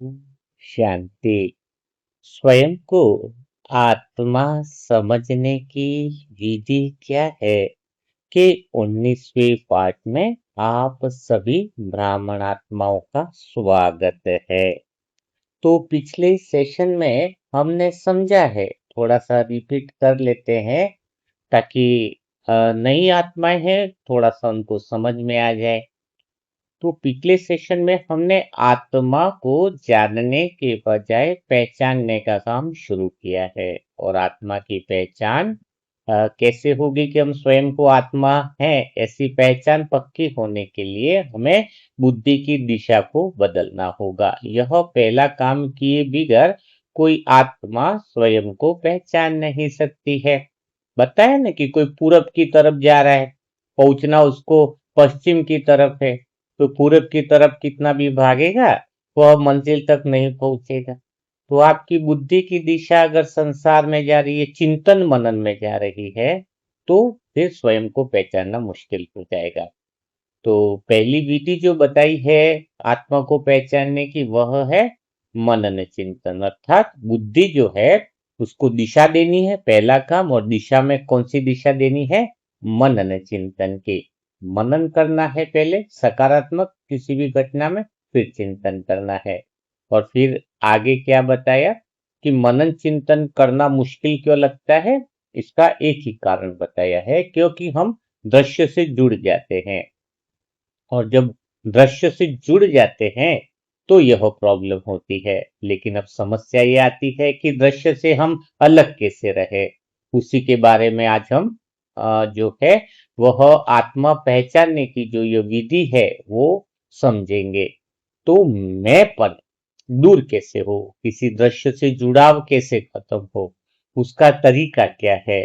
ओम शांति। स्वयं को आत्मा समझने की विधि क्या है कि 19वें पाठ में आप सभी ब्राह्मण आत्माओं का स्वागत है। तो पिछले सेशन में हमने समझा है, थोड़ा सा रिपीट कर लेते हैं ताकि नई आत्माएं हैं थोड़ा सा उनको समझ में आ जाए। तो पिछले सेशन में हमने आत्मा को जानने के बजाय पहचानने का काम शुरू किया है। और आत्मा की पहचान कैसे होगी कि हम स्वयं को आत्मा है, ऐसी पहचान पक्की होने के लिए हमें बुद्धि की दिशा को बदलना होगा। यह पहला काम किए बगैर कोई आत्मा स्वयं को पहचान नहीं सकती है। बताया ना कि कोई पूरब की तरफ जा रहा है, पहुंचना उसको पश्चिम की तरफ है, तो पूरब की तरफ कितना भी भागेगा वह मंजिल तक नहीं पहुंचेगा। तो आपकी बुद्धि की दिशा अगर संसार में जा रही है, चिंतन मनन में जा रही है, तो फिर स्वयं को पहचानना मुश्किल हो जाएगा। तो पहली विधि जो बताई है आत्मा को पहचानने की, वह है मनन चिंतन। अर्थात बुद्धि जो है उसको दिशा देनी है, पहला काम। और दिशा में कौन सी दिशा देनी है? मनन चिंतन की। मनन करना है पहले सकारात्मक किसी भी घटना में, फिर चिंतन करना है। और फिर आगे क्या बताया कि मनन चिंतन करना मुश्किल क्यों लगता है? इसका एक ही कारण बताया है, क्योंकि हम दृश्य से जुड़ जाते हैं। और जब दृश्य से जुड़ जाते हैं तो यह प्रॉब्लम होती है। लेकिन अब समस्या ये आती है कि दृश्य से हम अलग कैसे रहे। उसी के बारे में आज हम जो है वह आत्मा पहचानने की जो ये विधि है वो समझेंगे। तो मैंपन दूर कैसे हो, किसी दृश्य से जुड़ाव कैसे खत्म हो, उसका तरीका क्या है?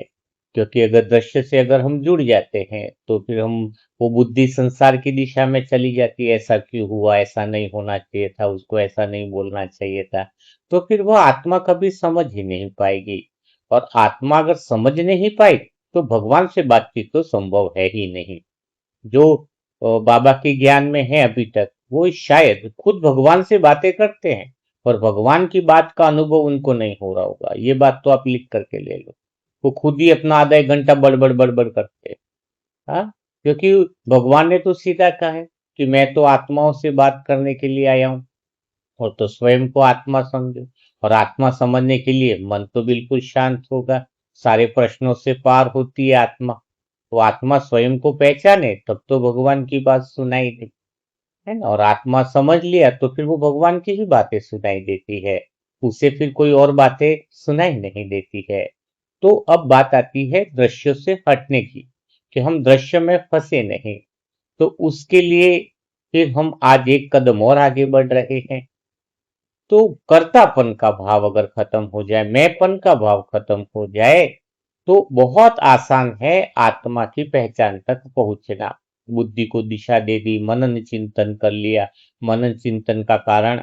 क्योंकि अगर दृश्य से अगर हम जुड़ जाते हैं तो फिर हम वो बुद्धि संसार की दिशा में चली जाती है। ऐसा क्यों हुआ, ऐसा नहीं होना चाहिए था, उसको ऐसा नहीं बोलना चाहिए था। तो फिर वो आत्मा कभी समझ ही नहीं पाएगी। और आत्मा अगर समझ नहीं पाई तो भगवान से बातचीत तो संभव है ही नहीं। जो बाबा के ज्ञान में है अभी तक, वो शायद खुद भगवान से बातें करते हैं और भगवान की बात का अनुभव उनको नहीं हो रहा होगा। ये बात तो आप लिख करके ले लो। वो खुद ही अपना आधा एक घंटा बड़बड़ बड़बड़ करते हैं। हाँ, क्योंकि भगवान ने तो सीधा कहा है कि मैं तो आत्माओं से बात करने के लिए आया हूँ। और तो स्वयं को आत्मा समझो। और आत्मा समझने के लिए मन तो बिल्कुल शांत होगा, सारे प्रश्नों से पार होती है आत्मा। तो आत्मा स्वयं को पहचाने तब तो भगवान की बात सुनाई दे, है ना। और आत्मा समझ लिया तो फिर वो भगवान की ही बातें सुनाई देती है, उसे फिर कोई और बातें सुनाई नहीं देती है। तो अब बात आती है दृश्य से हटने की, कि हम दृश्य में फंसे नहीं। तो उसके लिए फिर हम आज एक कदम और आगे बढ़ रहे हैं। तो कर्तापन का भाव अगर खत्म हो जाए, मैंपन का भाव खत्म हो जाए, तो बहुत आसान है आत्मा की पहचान तक पहुंचना। बुद्धि को दिशा दे दी, मनन चिंतन कर लिया। मनन चिंतन का कारण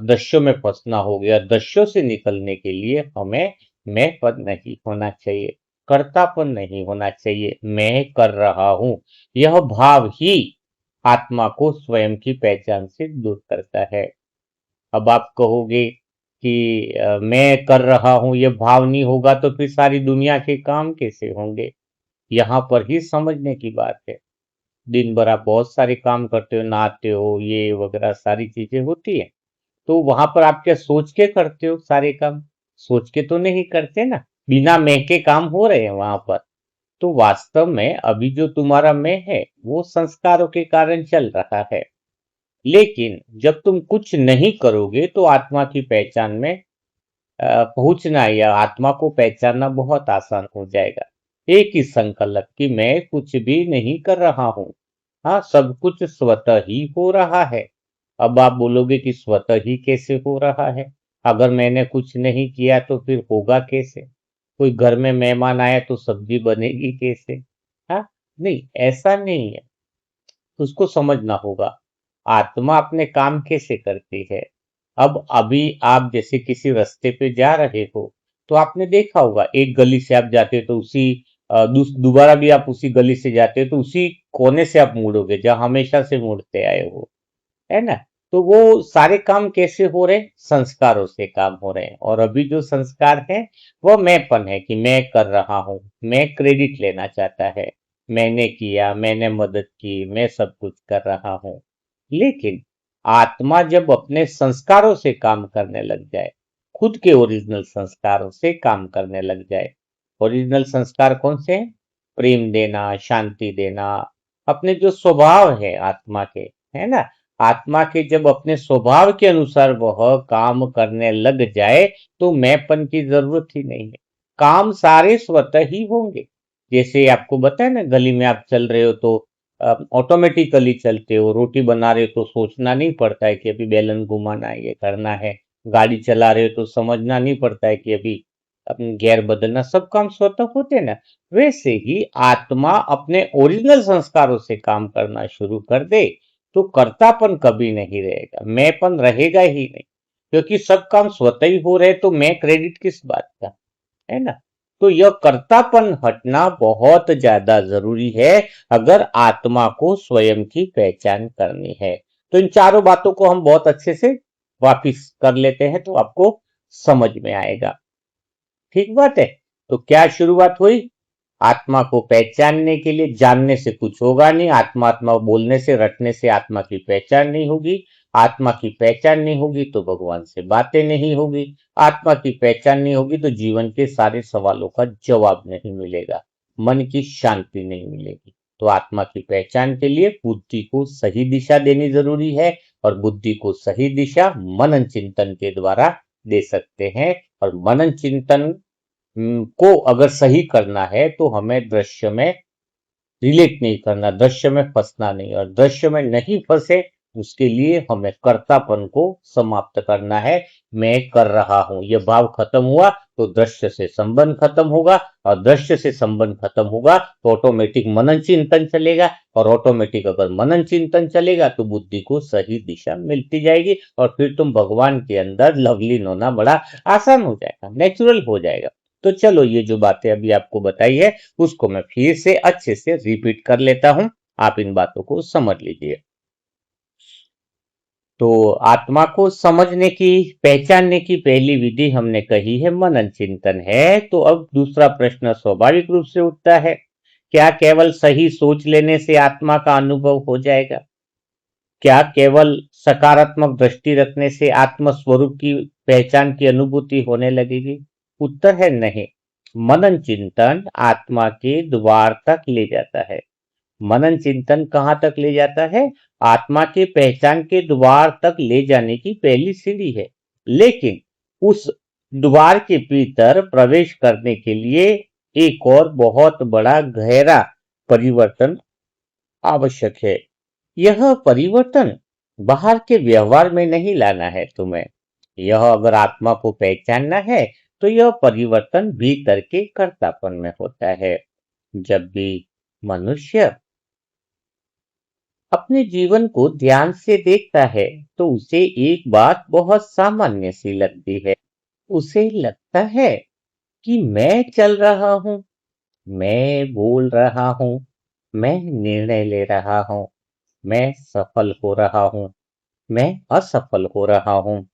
दृश्यों में फंसना हो गया। दृश्यों से निकलने के लिए हमें मैंपन नहीं होना चाहिए, कर्तापन नहीं होना चाहिए। मैं कर रहा हूं, यह भाव ही आत्मा को स्वयं की पहचान से दूर करता है। अब आप कहोगे कि मैं कर रहा हूं ये भाव नहीं होगा तो फिर सारी दुनिया के काम कैसे होंगे? यहाँ पर ही समझने की बात है। दिन भर आप बहुत सारे काम करते हो, नहाते हो, ये वगैरह सारी चीजें होती है। तो वहां पर आप क्या सोच के करते हो सारे काम? सोच के तो नहीं करते ना। बिना मैं के काम हो रहे हैं वहां पर। तो वास्तव में अभी जो तुम्हारा मैं है वो संस्कारों के कारण चल रहा है। लेकिन जब तुम कुछ नहीं करोगे तो आत्मा की पहचान में पहुंचना या आत्मा को पहचानना बहुत आसान हो जाएगा। एक ही संकल्प कि मैं कुछ भी नहीं कर रहा हूं, हाँ सब कुछ स्वतः ही हो रहा है। अब आप बोलोगे कि स्वतः ही कैसे हो रहा है? अगर मैंने कुछ नहीं किया तो फिर होगा कैसे? कोई घर में मेहमान आया तो सब्जी बनेगी कैसे? हाँ, नहीं ऐसा नहीं है। उसको समझना होगा आत्मा अपने काम कैसे करती है। अब अभी आप जैसे किसी रास्ते पे जा रहे हो तो आपने देखा होगा, एक गली से आप जाते हो तो उसी दोबारा भी आप उसी गली से जाते हो तो उसी कोने से आप मुड़ोगे जहां हमेशा से मुड़ते आए हो, है ना। तो वो सारे काम कैसे हो रहे? संस्कारों से काम हो रहे हैं। और अभी जो संस्कार है वो मैंपन है कि मैं कर रहा हूँ, मैं क्रेडिट लेना चाहता है, मैंने किया, मैंने मदद की, मैं सब कुछ कर रहा हूँ। लेकिन आत्मा जब अपने संस्कारों से काम करने लग जाए, खुद के ओरिजिनल संस्कारों से काम करने लग जाए, ओरिजिनल संस्कार कौन से हैं? प्रेम देना, शांति देना, अपने जो स्वभाव है आत्मा के, है ना, आत्मा के जब अपने स्वभाव के अनुसार वह काम करने लग जाए तो मैंपन की जरूरत ही नहीं है। काम सारे स्वतः ही होंगे। जैसे आपको बताया ना, गली में आप चल रहे हो तो ऑटोमेटिकली चलते हो, रोटी बना रहे हो तो सोचना नहीं पड़ता है कि अभी बेलन घुमाना है, ये करना है, गाड़ी चला रहे हो तो समझना नहीं पड़ता है कि अभी अपनी गियर बदलना, सब काम स्वतः होते हैं ना। वैसे ही आत्मा अपने ओरिजिनल संस्कारों से काम करना शुरू कर दे तो कर्तापन कभी नहीं रहेगा, मैंपन रहेगा ही नहीं, क्योंकि सब काम स्वतः ही हो रहे तो मैं क्रेडिट किस बात का, है ना। तो यह कर्तापन हटना बहुत ज्यादा जरूरी है अगर आत्मा को स्वयं की पहचान करनी है। तो इन चारों बातों को हम बहुत अच्छे से वापिस कर लेते हैं तो आपको समझ में आएगा। ठीक बात है। तो क्या शुरुआत हुई? आत्मा को पहचानने के लिए, जानने से कुछ होगा नहीं, आत्मा आत्मा बोलने से, रटने से आत्मा की पहचान नहीं होगी। आत्मा की पहचान नहीं होगी तो भगवान से बातें नहीं होगी। आत्मा की पहचान नहीं होगी तो जीवन के सारे सवालों का जवाब नहीं मिलेगा, मन की शांति नहीं मिलेगी। तो आत्मा की पहचान के लिए बुद्धि को सही दिशा देनी जरूरी है, और बुद्धि को सही दिशा मनन चिंतन के द्वारा दे सकते हैं। और मनन चिंतन को अगर सही करना है तो हमें दृश्य में रिलेट नहीं करना, दृश्य में फंसना नहीं, और दृश्य में नहीं फंसे उसके लिए हमें कर्तापन को समाप्त करना है। मैं कर रहा हूं, यह भाव खत्म हुआ तो दृश्य से संबंध खत्म होगा, और दृश्य से संबंध खत्म होगा तो ऑटोमेटिक मनन चिंतन चलेगा, और ऑटोमेटिक अगर मनन चिंतन चलेगा तो बुद्धि को सही दिशा मिलती जाएगी, और फिर तुम भगवान के अंदर लवलीन होना बड़ा आसान हो जाएगा, नेचुरल हो जाएगा। तो चलो, ये जो बातें अभी आपको बताई है उसको मैं फिर से अच्छे से रिपीट कर लेता हूं, आप इन बातों को समझ लीजिए। तो आत्मा को समझने की, पहचानने की पहली विधि हमने कही है मनन चिंतन है। तो अब दूसरा प्रश्न स्वाभाविक रूप से उठता है, क्या केवल सही सोच लेने से आत्मा का अनुभव हो जाएगा? क्या केवल सकारात्मक दृष्टि रखने से आत्म स्वरूप की पहचान की अनुभूति होने लगेगी? उत्तर है नहीं। मनन चिंतन आत्मा के द्वार तक ले जाता है। मनन चिंतन कहां तक ले जाता है? आत्मा के पहचान के द्वार तक ले जाने की पहली सीढ़ी है। लेकिन उस द्वार के भीतर प्रवेश करने के लिए एक और बहुत बड़ा गहरा परिवर्तन आवश्यक है। यह परिवर्तन बाहर के व्यवहार में नहीं लाना है तुम्हें। यह अगर आत्मा को पहचानना है तो यह परिवर्तन भीतर के कर्तापन में होता है। जब भी मनुष्य अपने जीवन को ध्यान से देखता है तो उसे एक बात बहुत सामान्य सी लगती है। उसे लगता है कि मैं चल रहा हूँ, मैं बोल रहा हूँ, मैं निर्णय ले रहा हूँ, मैं सफल हो रहा हूँ, मैं असफल हो रहा हूँ।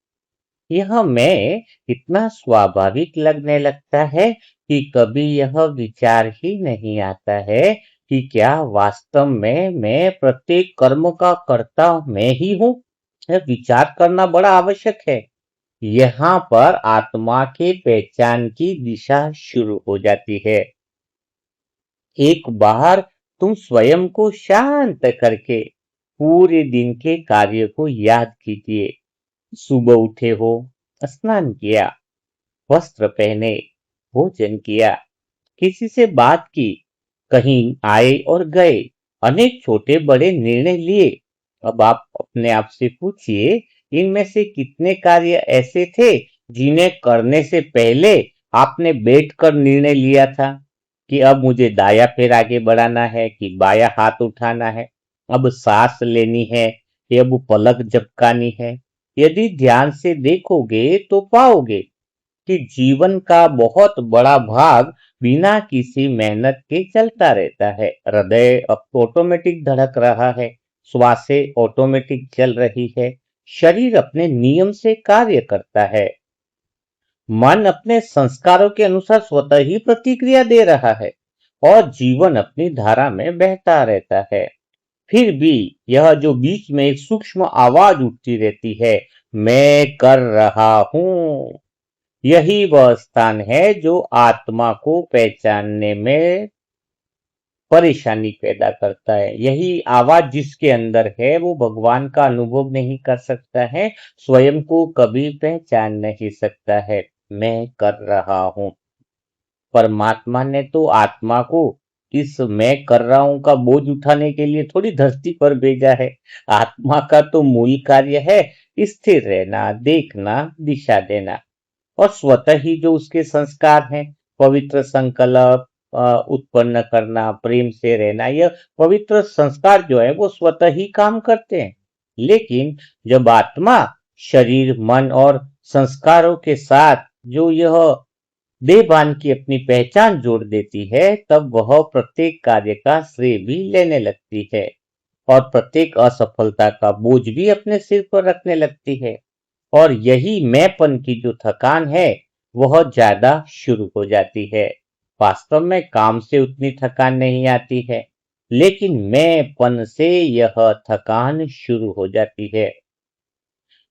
यह मैं इतना स्वाभाविक लगने लगता है कि कभी यह विचार ही नहीं आता है कि क्या वास्तव में मैं प्रत्येक कर्म का कर्ता मैं ही हूँ। यह विचार करना बड़ा आवश्यक है। यहाँ पर आत्मा के पहचान की दिशा शुरू हो जाती है। एक बार तुम स्वयं को शांत करके पूरे दिन के कार्य को याद कीजिए। सुबह उठे हो, स्नान किया, वस्त्र पहने, भोजन किया, किसी से बात की, कहीं आए और गए, अनेक छोटे बड़े निर्णय लिए। अब आप अपने आप से पूछिए, इनमें से कितने कार्य ऐसे थे जिन्हें करने से पहले आपने बैठकर निर्णय लिया था कि अब मुझे दाया पैर आगे बढ़ाना है कि बाया हाथ उठाना है, अब सांस लेनी है कि अब पलक झपकानी है। यदि ध्यान से देखोगे तो पाओगे कि जीवन का बहुत बड़ा भाग बिना किसी मेहनत के चलता रहता है। हृदय अब ऑटोमेटिक धड़क रहा है, श्वासें ऑटोमेटिक चल रही है, शरीर अपने नियम से कार्य करता है। मन अपने संस्कारों के अनुसार स्वतः ही प्रतिक्रिया दे रहा है और जीवन अपनी धारा में बहता रहता है। फिर भी यह जो बीच में एक सूक्ष्म आवाज उठती रहती है, मैं कर रहा हूं, यही वह स्थान है जो आत्मा को पहचानने में परेशानी पैदा करता है। यही आवाज जिसके अंदर है वो भगवान का अनुभव नहीं कर सकता है, स्वयं को कभी पहचान नहीं सकता है। मैं कर रहा हूं। परमात्मा ने तो आत्मा को इस मैं कर रहा हूं का बोझ उठाने के लिए थोड़ी धरती पर भेजा है। आत्मा का तो मूल कार्य है स्थिर रहना, देखना, दिशा देना। और स्वतः ही जो उसके संस्कार हैं, पवित्र संकल्प उत्पन्न करना, प्रेम से रहना, यह पवित्र संस्कार जो है वो स्वतः ही काम करते हैं। लेकिन जब आत्मा शरीर, मन और संस्कारों के साथ जो यह देहभान की अपनी पहचान जोड़ देती है, तब वह प्रत्येक कार्य का श्रेय भी लेने लगती है और प्रत्येक असफलता का बोझ भी अपने सिर पर रखने लगती है। और यही मैंपन की जो थकान है वह ज्यादा शुरू हो जाती है। वास्तव में काम से उतनी थकान नहीं आती है, लेकिन मैंपन से यह थकान शुरू हो जाती है।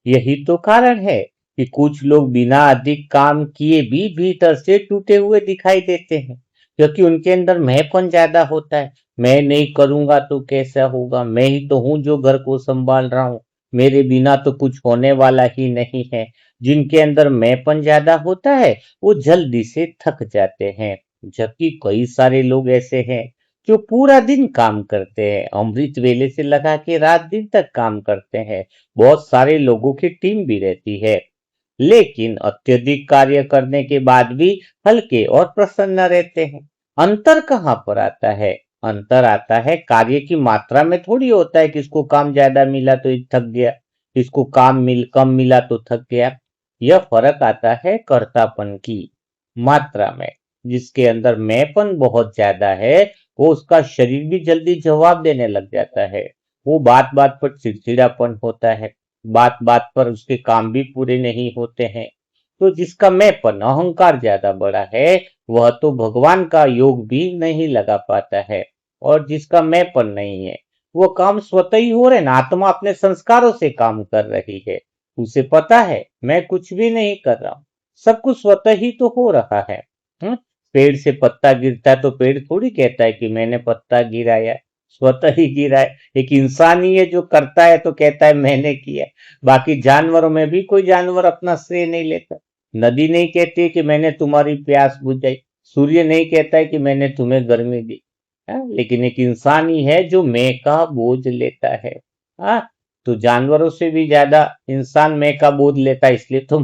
यही तो कारण है कि कुछ लोग बिना अधिक काम किए भी भीतर से टूटे हुए दिखाई देते हैं, क्योंकि उनके अंदर मैंपन ज्यादा होता है। मैं नहीं करूंगा तो कैसा होगा, मैं ही तो हूं जो घर को संभाल रहा हूं, मेरे बिना तो कुछ होने वाला ही नहीं है। जिनके अंदर मैंपन ज्यादा होता है वो जल्दी से थक जाते हैं। जबकि कई सारे लोग ऐसे हैं जो पूरा दिन काम करते हैं, अमृत वेले से लगा के रात दिन तक काम करते हैं। बहुत सारे लोगों की टीम भी रहती है, लेकिन अत्यधिक कार्य करने के बाद भी हल्के और प्रसन्न रहते हैं। अंतर कहाँ पर आता है? अंतर आता है कार्य की मात्रा में। थोड़ी होता है कि इसको काम ज्यादा मिला तो ये थक गया, इसको काम कम मिला तो थक गया। यह फर्क आता है कर्तापन की मात्रा में। जिसके अंदर मैंपन बहुत ज्यादा है वो उसका शरीर भी जल्दी जवाब देने लग जाता है। वो बात बात पर चिड़चिड़ापन होता है, बात बात पर उसके काम भी पूरे नहीं होते हैं। तो जिसका मैंपन अहंकार ज्यादा बड़ा है वह तो भगवान का योग भी नहीं लगा पाता है। और जिसका मैंपन नहीं है वो काम स्वतः ही हो रहे ना, आत्मा अपने संस्कारों से काम कर रही है। उसे पता है मैं कुछ भी नहीं कर रहा हूँ, सब कुछ स्वतः ही तो हो रहा है। हम्म? पेड़ से पत्ता गिरता है तो पेड़ थोड़ी कहता है कि मैंने पत्ता गिराया, स्वतः ही गिरा है। एक इंसान ही है जो करता है तो कहता है मैंने किया। बाकी जानवरों में भी कोई जानवर अपना श्रेय नहीं लेता। नदी नहीं कहती है कि मैंने तुम्हारी प्यास बुझाई, सूर्य नहीं कहता है कि मैंने तुम्हें गर्मी दी। लेकिन एक इंसान ही है जो मैं का बोझ लेता है। हाँ, तो जानवरों से भी ज्यादा इंसान मैं का बोझ लेता है, इसलिए तो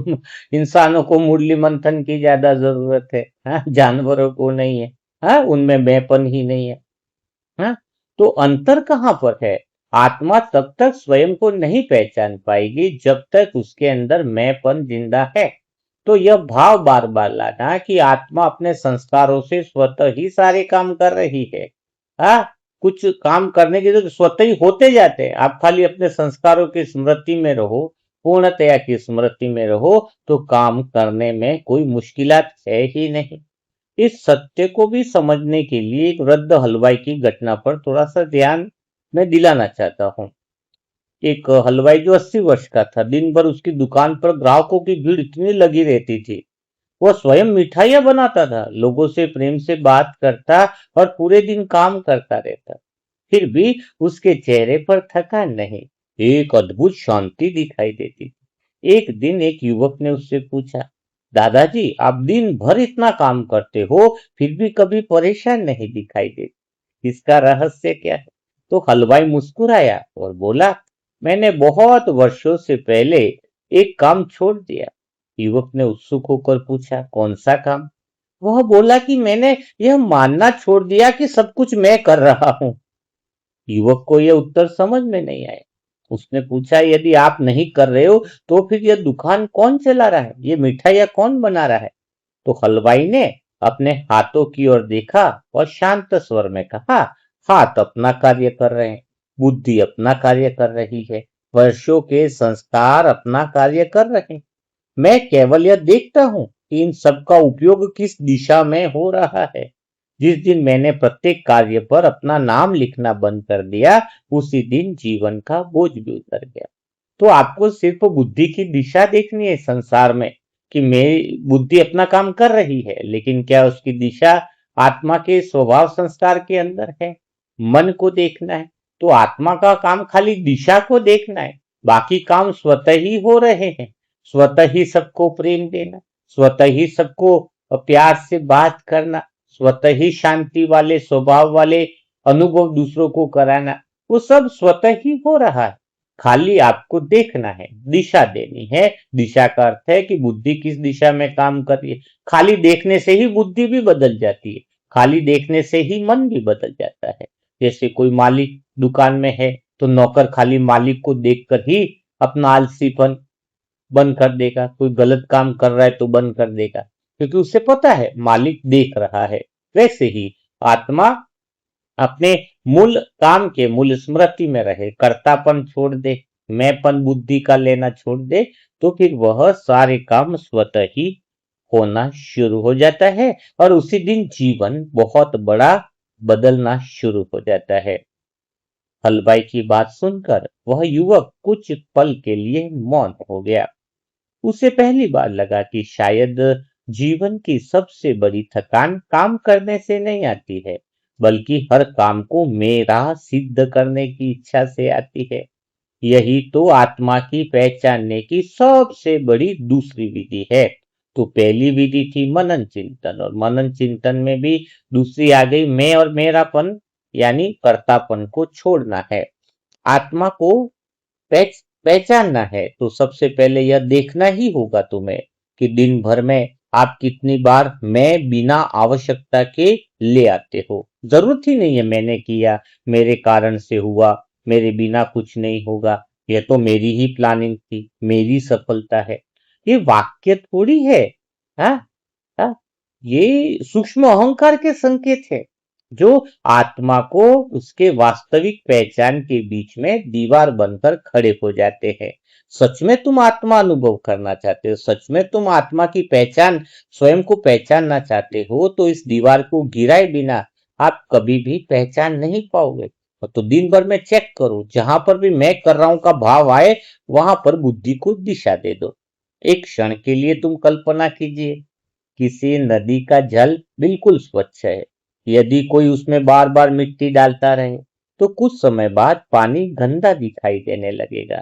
इंसानों को मुरली मंथन की ज्यादा जरूरत है। हाँ, जानवरों को नहीं है। हाँ, उनमें मैंपन ही नहीं है। हाँ, तो अंतर कहाँ पर है? आत्मा तब तक स्वयं को नहीं पहचान पाएगी जब तक उसके अंदर मैंपन जिंदा है। तो यह भाव बार बार लाना कि आत्मा अपने संस्कारों से स्वतः ही सारे काम कर रही है। हाँ, कुछ काम करने के तो स्वतः ही होते जाते हैं, आप खाली अपने संस्कारों की स्मृति में रहो, पूर्णतया की स्मृति में रहो, तो काम करने में कोई मुश्किलात है ही नहीं। इस सत्य को भी समझने के लिए एक वृद्ध हलवाई की घटना पर थोड़ा सा ध्यान मैं दिलाना चाहता हूँ। एक हलवाई जो 80 वर्ष का था, दिन भर उसकी दुकान पर ग्राहकों की भीड़ इतनी लगी रहती थी। वह स्वयं मिठाइयां बनाता था, लोगों से प्रेम से बात करता और पूरे दिन काम करता रहता। फिर भी उसके चेहरे पर थकान नहीं, एक अद्भुत शांति दिखाई देती थी। एक दिन एक युवक ने उससे पूछा, दादाजी आप दिन भर इतना काम करते हो फिर भी कभी परेशान नहीं दिखाई देते, इसका रहस्य क्या है? तो हलवाई मुस्कुराया और बोला, मैंने बहुत वर्षों से पहले एक काम छोड़ दिया। युवक ने उत्सुक होकर पूछा, कौन सा काम? वह बोला कि मैंने यह मानना छोड़ दिया कि सब कुछ मैं कर रहा हूँ। युवक को यह उत्तर समझ में नहीं आया। उसने पूछा, यदि आप नहीं कर रहे हो तो फिर यह दुकान कौन चला रहा है, ये मिठाइयाँ कौन बना रहा है? तो हलवाई ने अपने हाथों की ओर देखा और शांत स्वर में कहा, हाथ अपना कार्य कर रहे हैं, बुद्धि अपना कार्य कर रही है, वर्षों के संस्कार अपना कार्य कर रहे हैं। मैं केवल यह देखता हूं कि इन सब का उपयोग किस दिशा में हो रहा है। जिस दिन मैंने प्रत्येक कार्य पर अपना नाम लिखना बंद कर दिया, उसी दिन जीवन का बोझ भी उतर गया। तो आपको सिर्फ बुद्धि की दिशा देखनी है संसार में, कि मेरी बुद्धि अपना काम कर रही है, लेकिन क्या उसकी दिशा आत्मा के स्वभाव संस्कार के अंदर है। मन को देखना है। तो आत्मा का काम खाली दिशा को देखना है, बाकी काम स्वतः ही हो रहे हैं। स्वतः ही सबको प्रेम देना, स्वतः ही सबको प्यार से बात करना, स्वतः ही शांति वाले स्वभाव वाले अनुभव दूसरों को कराना, वो सब स्वतः ही हो रहा है। खाली आपको देखना है, दिशा देनी है। दिशा का अर्थ है कि बुद्धि किस दिशा में काम कर रही है। खाली देखने से ही बुद्धि भी बदल जाती है, खाली देखने से ही मन भी बदल जाता है। जैसे कोई मालिक दुकान में है, तो नौकर खाली मालिक को देखकर ही अपना आलसीपन बंद कर देगा। कोई गलत काम कर रहा है तो बंद कर देगा, क्योंकि उसे पता है मालिक देख रहा है। वैसे ही आत्मा अपने मूल काम के मूल स्मृति में रहे, कर्तापन छोड़ दे, मैंपन बुद्धि का लेना छोड़ दे, तो फिर वह सारे काम स्वतः ही होना शुरू हो जाता है, और उसी दिन जीवन बहुत बड़ा बदलना शुरू हो जाता है। हलवाई की बात सुनकर वह युवक कुछ पल के लिए मौन हो गया। उसे पहली बार लगा कि शायद जीवन की सबसे बड़ी थकान काम करने से नहीं आती है, बल्कि हर काम को मेरा सिद्ध करने की इच्छा से आती है। यही तो आत्मा की पहचानने की सबसे बड़ी दूसरी विधि है। तो पहली विधि थी मनन चिंतन, और मनन चिंतन में भी दूसरी आ गई मैं और मेरापन, यानी कर्तापन को छोड़ना है। आत्मा को पहचानना है, तो सबसे पहले यह देखना ही होगा तुम्हें कि दिन भर में आप कितनी बार मैं बिना आवश्यकता के ले आते हो। जरूरत ही नहीं है मैंने किया, मेरे कारण से हुआ, मेरे बिना कुछ नहीं होगा, यह तो मेरी ही प्लानिंग थी, मेरी सफलता है। ये वाक्य थोड़ी है। हाँ, हाँ, ये सूक्ष्म अहंकार के संकेत है, जो आत्मा को उसके वास्तविक पहचान के बीच में दीवार बनकर खड़े हो जाते हैं। सच में तुम आत्मा अनुभव करना चाहते हो, सच में तुम आत्मा की पहचान, स्वयं को पहचानना चाहते हो, तो इस दीवार को गिराए बिना आप कभी भी पहचान नहीं पाओगे। तो दिन भर में चेक करो, जहां पर भी मैं कर रहा हूं का भाव आए, वहां पर बुद्धि को दिशा दे दो। एक क्षण के लिए तुम कल्पना कीजिए, किसी नदी का जल बिल्कुल स्वच्छ है। यदि कोई उसमें बार बार मिट्टी डालता रहे, तो कुछ समय बाद पानी गंदा दिखाई देने लगेगा।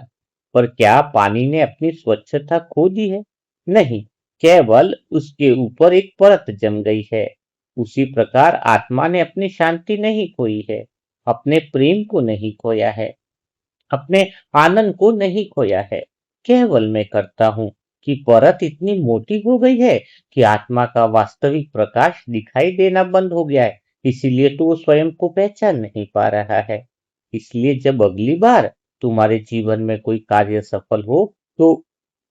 पर क्या पानी ने अपनी स्वच्छता खो दी है? नहीं, केवल उसके ऊपर एक परत जम गई है। उसी प्रकार आत्मा ने अपनी शांति नहीं खोई है, अपने प्रेम को नहीं खोया है, अपने आनंद को नहीं खोया है। केवल मैं करता हूं कि परत इतनी मोटी हो गई है कि आत्मा का वास्तविक प्रकाश दिखाई देना बंद हो गया है। इसीलिए तो वो स्वयं को पहचान नहीं पा रहा है। इसलिए जब अगली बार तुम्हारे जीवन में कोई कार्य सफल हो, तो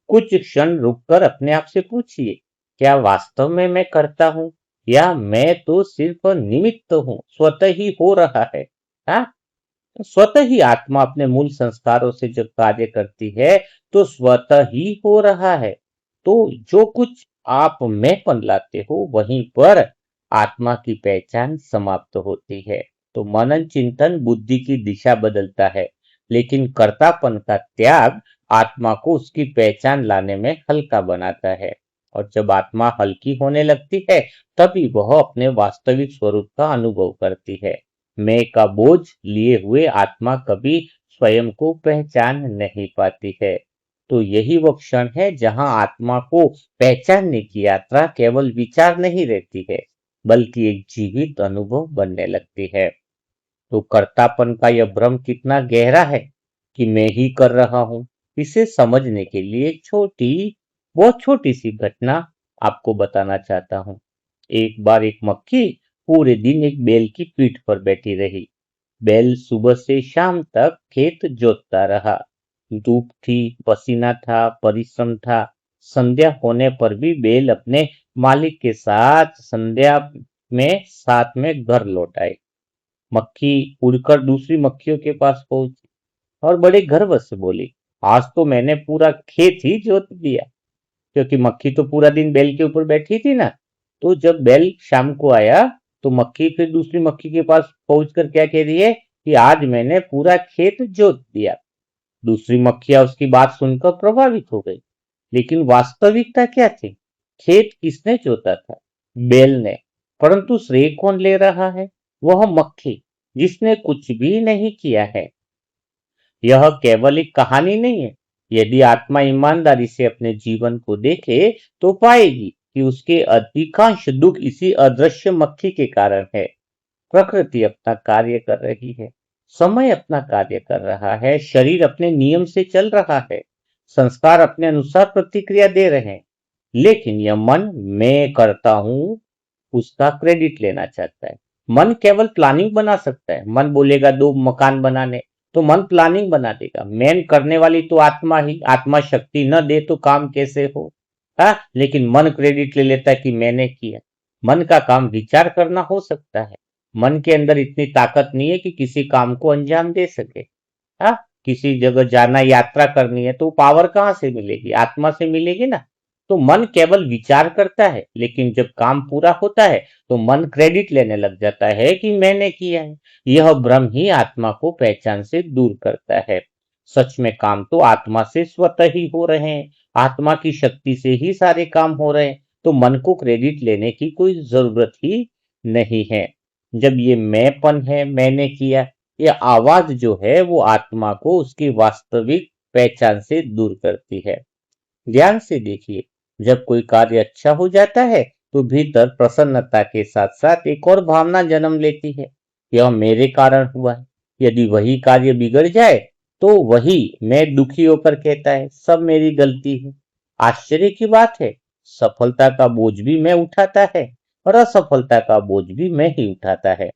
कुछ क्षण रुककर अपने आप से पूछिए, क्या वास्तव में मैं करता हूं, या मैं तो सिर्फ निमित्त हूं, स्वतः ही हो रहा है। हाँ, स्वतः ही आत्मा अपने मूल संस्कारों से जब कार्य करती है, तो स्वतः ही हो रहा है। तो जो कुछ आप मैंपन लाते हो, वहीं पर आत्मा की पहचान समाप्त होती है। तो मनन चिंतन बुद्धि की दिशा बदलता है, लेकिन कर्तापन का त्याग आत्मा को उसकी पहचान लाने में हल्का बनाता है। और जब आत्मा हल्की होने लगती है, तभी वह अपने वास्तविक स्वरूप का अनुभव करती है। मैं का बोझ लिए हुए आत्मा कभी स्वयं को पहचान नहीं पाती है। तो यही वो क्षण है जहां आत्मा को पहचानने की यात्रा केवल विचार नहीं रहती है, बल्कि एक जीवित अनुभव बनने लगती है। तो कर्तापन का यह भ्रम कितना गहरा है कि मैं ही कर रहा हूं, इसे समझने के लिए एक बहुत छोटी सी घटना आपको बताना चाहता हूं। एक बार एक मक्खी पूरे दिन एक बैल की पीठ पर बैठी रही। बैल सुबह से शाम तक खेत जोतता रहा। धूप थी, पसीना था, परिश्रम था। संध्या होने पर भी बैल अपने मालिक के साथ संध्या में साथ में घर लौट आए। मक्खी उड़कर दूसरी मक्खियों के पास पहुंची और बड़े गर्व से बोली, आज तो मैंने पूरा खेत ही जोत दिया। क्योंकि मक्खी तो पूरा दिन बैल के ऊपर बैठी थी ना। तो जब बैल शाम को आया तो मक्खी फिर दूसरी मक्खी के पास पहुंचकर क्या कह रही है कि आज मैंने पूरा खेत जोत दिया। दूसरी मक्खियां उसकी बात सुनकर प्रभावित हो गई। लेकिन वास्तविकता क्या थी? खेत किसने जोता था? बैल ने। परंतु श्रेय कौन ले रहा है? वह मक्खी, जिसने कुछ भी नहीं किया है। यह केवल एक कहानी नहीं है। यदि आत्मा ईमानदारी से अपने जीवन को देखे तो पाएगी कि उसके अधिकांश दुख इसी अदृश्य मक्खी के कारण है। प्रकृति अपना कार्य कर रही है, समय अपना कार्य कर रहा है, शरीर अपने नियम से चल रहा है, संस्कार अपने अनुसार प्रतिक्रिया दे रहे हैं। लेकिन यह मन मैं करता हूं उसका क्रेडिट लेना चाहता है। मन केवल प्लानिंग बना सकता है। मन बोलेगा दो मकान बनाने, तो मन प्लानिंग बना देगा। मेन करने वाली तो आत्मा ही, आत्मा शक्ति न दे तो काम कैसे हो? हाँ, लेकिन मन क्रेडिट ले लेता है कि मैंने किया। मन का काम विचार करना हो सकता है। मन के अंदर इतनी ताकत नहीं है कि किसी काम को अंजाम दे सके। हाँ, किसी जगह जाना, यात्रा करनी है तो पावर कहाँ से मिलेगी? आत्मा से मिलेगी ना। तो मन केवल विचार करता है, लेकिन जब काम पूरा होता है तो मन क्रेडिट लेने लग जाता है कि मैंने किया है। यह भ्रम ही आत्मा को पहचान से दूर करता है। सच में काम तो आत्मा से स्वतः ही हो रहे हैं। आत्मा की शक्ति से ही सारे काम हो रहे हैं। तो मन को क्रेडिट लेने की कोई जरूरत ही नहीं है। जब ये मैंपन है, मैंने किया, ये आवाज जो है वो आत्मा को उसकी वास्तविक पहचान से दूर करती है। ध्यान से देखिए, जब कोई कार्य अच्छा हो जाता है तो भीतर प्रसन्नता के साथ साथ एक और भावना जन्म लेती है, यह मेरे कारण हुआ है। यदि वही कार्य बिगड़ जाए तो वही मैं दुखी होकर कहता है सब मेरी गलती है। आश्चर्य की बात है, सफलता का बोझ भी मैं उठाता है और असफलता का बोझ भी मैं ही उठाता है।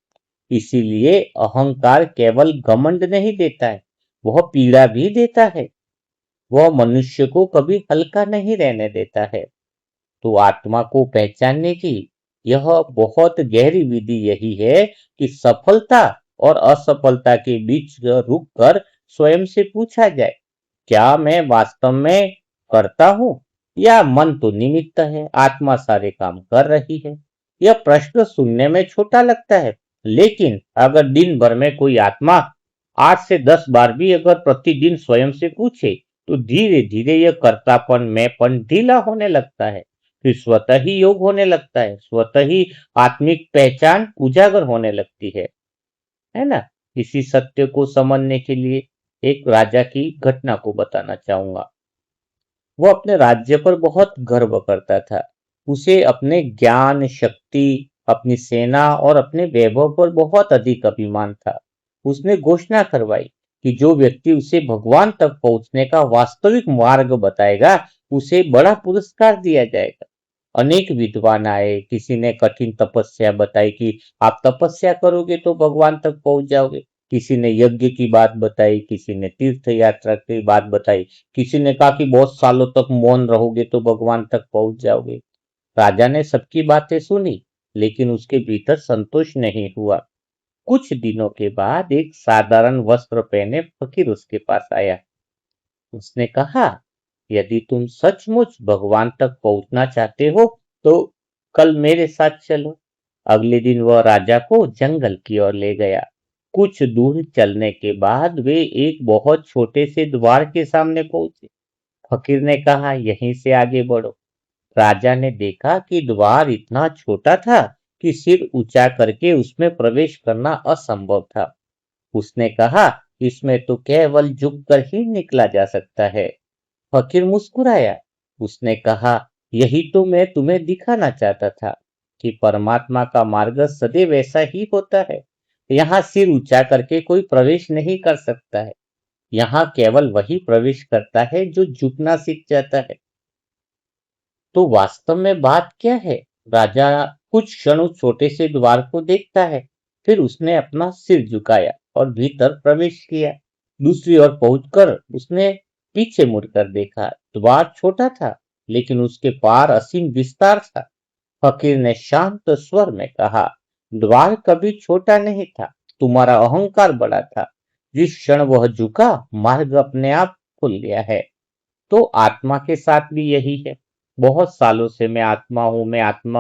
इसीलिए अहंकार केवल घमंड नहीं देता है, वह पीड़ा भी देता है। वह मनुष्य को कभी हल्का नहीं रहने देता है। तो आत्मा को पहचानने की यह बहुत गहरी विधि यही है कि सफलता और असफलता के बीच रुक कर स्वयं से पूछा जाए, क्या मैं वास्तव में करता हूं या मन तो निमित्त है, आत्मा सारे काम कर रही है। यह प्रश्न सुनने में छोटा लगता है, लेकिन अगर दिन भर में कोई आत्मा 8 से 10 बार भी अगर प्रतिदिन स्वयं से पूछे तो धीरे धीरे यह कर्तापन मैंपन ढीला होने लगता है। फिर स्वतः ही योग होने लगता है, स्वतः ही आत्मिक पहचान उजागर होने लगती है ना। इसी सत्य को समझने के लिए एक राजा की घटना को बताना चाहूंगा। वो अपने राज्य पर बहुत गर्व करता था। उसे अपने ज्ञान, शक्ति, अपनी सेना और अपने वैभव पर बहुत अधिक अभिमान था। उसने घोषणा करवाई कि जो व्यक्ति उसे भगवान तक पहुंचने का वास्तविक मार्ग बताएगा, उसे बड़ा पुरस्कार दिया जाएगा। अनेक विद्वान आए, किसी ने कठिन तपस्या बताई कि आप तपस्या करोगे तो भगवान तक पहुंच जाओगे। किसी ने यज्ञ की बात बताई, किसी ने तीर्थ यात्रा की बात बताई, किसी ने कहा कि बहुत सालों तक मौन रहोगे तो भगवान तक पहुंच जाओगे। राजा ने सबकी बातें सुनी, लेकिन उसके भीतर संतोष नहीं हुआ। कुछ दिनों के बाद एक साधारण वस्त्र पहने फकीर उसके पास आया। उसने कहा, यदि तुम सचमुच भगवान तक पहुंचना चाहते हो तो कल मेरे साथ चलो। अगले दिन वह राजा को जंगल की ओर ले गया। कुछ दूर चलने के बाद वे एक बहुत छोटे से द्वार के सामने पहुंचे। फकीर ने कहा, यहीं से आगे बढ़ो। राजा ने देखा कि द्वार इतना छोटा था कि सिर ऊंचा करके उसमें प्रवेश करना असंभव था। उसने कहा, इसमें तो केवल झुककर ही निकला जा सकता है। फकीर मुस्कुराया। उसने कहा, यही तो मैं तुम्हें दिखाना चाहता था कि परमात्मा का मार्ग सदैव ऐसा ही होता है। यहाँ सिर ऊंचा करके कोई प्रवेश नहीं कर सकता है। यहाँ केवल वही प्रवेश करता है जो झुकना सीख जाता है। तो वास्तव में बात क्या है? राजा कुछ क्षण उस छोटे से द्वार को देखता है, फिर उसने अपना सिर झुकाया और भीतर प्रवेश किया। दूसरी ओर पहुंचकर उसने पीछे मुड़कर देखा। द्वार छोटा था, लेकिन उसके पार असीम विस्तार था। फकीर ने शांत स्वर में कहा, द्वार कभी छोटा नहीं था, तुम्हारा अहंकार बड़ा था। जिस क्षण वह झुका, मार्ग अपने आप खुल गया है। तो आत्मा के साथ भी यही है। बहुत सालों से मैं आत्मा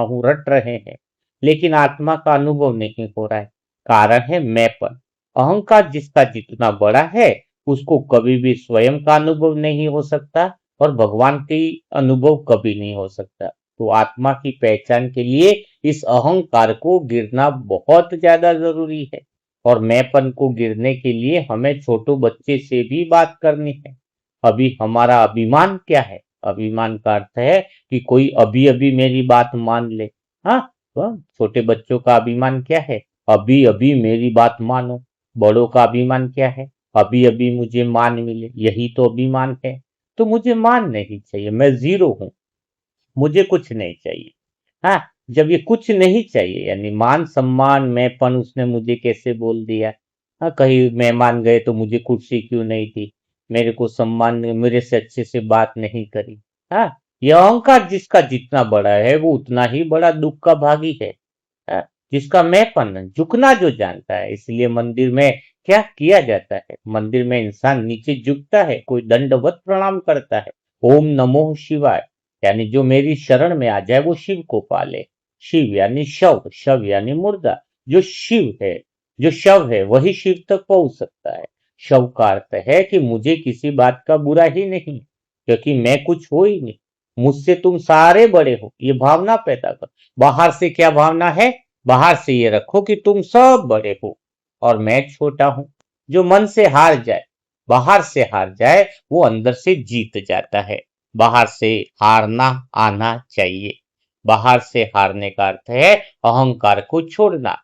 हूं रट रहे हैं, लेकिन आत्मा का अनुभव नहीं हो रहा है। कारण है मैंपन। अहंकार जिसका जितना बड़ा है, उसको कभी भी स्वयं का अनुभव नहीं हो सकता, और भगवान की अनुभव कभी नहीं हो सकता। तो आत्मा की पहचान के लिए इस अहंकार को गिरना बहुत ज्यादा जरूरी है। और मैंपन को गिरने के लिए हमें छोटो बच्चे से भी बात करनी है। अभी हमारा अभिमान क्या है? अभिमान का अर्थ है कि कोई अभी अभी मेरी बात मान ले। हाँ, तो छोटे बच्चों का अभिमान क्या है? अभी अभी मेरी बात मानो। बड़ों का अभिमान क्या है? अभी अभी मुझे मान मिले। यही तो अभिमान है। तो मुझे मान नहीं चाहिए, मैं जीरो हूं, मुझे कुछ नहीं चाहिए। हाँ, जब ये कुछ नहीं चाहिए, यानी मान सम्मान मैंपन उसने मुझे कैसे बोल दिया? हाँ, कहीं मेहमान गए तो मुझे कुर्सी क्यों नहीं दी, मेरे को सम्मान मेरे से अच्छे से बात नहीं करी। हाँ, यह अहंकार जिसका जितना बड़ा है, वो उतना ही बड़ा दुख का भागी है। हाँ, जिसका मैंपन झुकना जो जानता है। इसलिए मंदिर में क्या किया जाता है? मंदिर में इंसान नीचे झुकता है, कोई दंडवत प्रणाम करता है। ओम नमो शिवाय, यानी जो मेरी शरण में आ जाए वो शिव को पाले। शिव यानी शव, शव यानी मुर्दा। जो शिव है, जो शव है, वही शिव तक पहुंच सकता है। शव का अर्थ है कि मुझे किसी बात का बुरा ही नहीं, क्योंकि मैं कुछ हो ही नहीं। मुझसे तुम सारे बड़े हो, ये भावना पैदा कर। बाहर से क्या भावना है? बाहर से ये रखो कि तुम सब बड़े हो और मैं छोटा हूं। जो मन से हार जाए, बाहर से हार जाए, वो अंदर से जीत जाता है। बाहर से हारना आना चाहिए। बाहर से हारने का अर्थ है अहंकार को छोड़ना,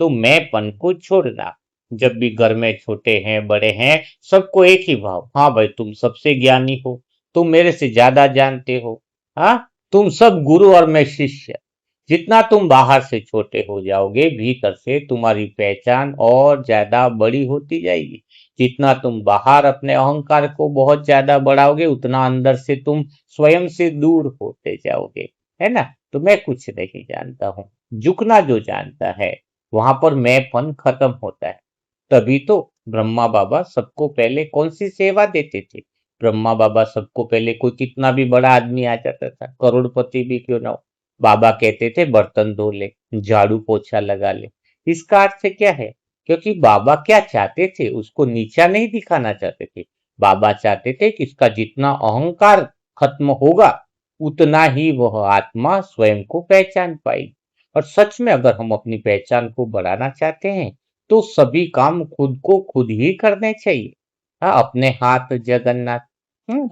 तो मैंपन को छोड़ना। जब भी घर में छोटे हैं बड़े हैं, सबको एक ही भाव, हाँ भाई तुम सबसे ज्ञानी हो, तुम मेरे से ज्यादा जानते हो। हाँ, तुम सब गुरु और मैं शिष्य। जितना तुम बाहर से छोटे हो जाओगे, भीतर से तुम्हारी पहचान और ज्यादा बड़ी होती जाएगी। जितना तुम बाहर अपने अहंकार को बहुत ज्यादा बढ़ाओगे, उतना अंदर से तुम स्वयं से दूर होते जाओगे। है ना? तो मैं कुछ नहीं जानता हूं, झुकना जो जानता है, वहां पर मैंपन खत्म होता है। तभी तो ब्रह्मा बाबा सबको पहले कौन सी सेवा देते थे? ब्रह्मा बाबा सबको पहले, कोई कितना भी बड़ा आदमी आ जाता था, करोड़पति भी क्यों ना हो, बाबा कहते थे बर्तन धो ले, झाड़ू पोछा लगा ले। इसका अर्थ क्या है? क्योंकि बाबा क्या चाहते थे? उसको नीचा नहीं दिखाना चाहते थे। बाबा चाहते थे कि इसका जितना अहंकार खत्म होगा, उतना ही वह आत्मा स्वयं को पहचान पाएगी। और सच में अगर हम अपनी पहचान को बढ़ाना चाहते हैं, तो सभी काम खुद को खुद ही करने चाहिए। हाँ, अपने हाथ जगन्नाथ।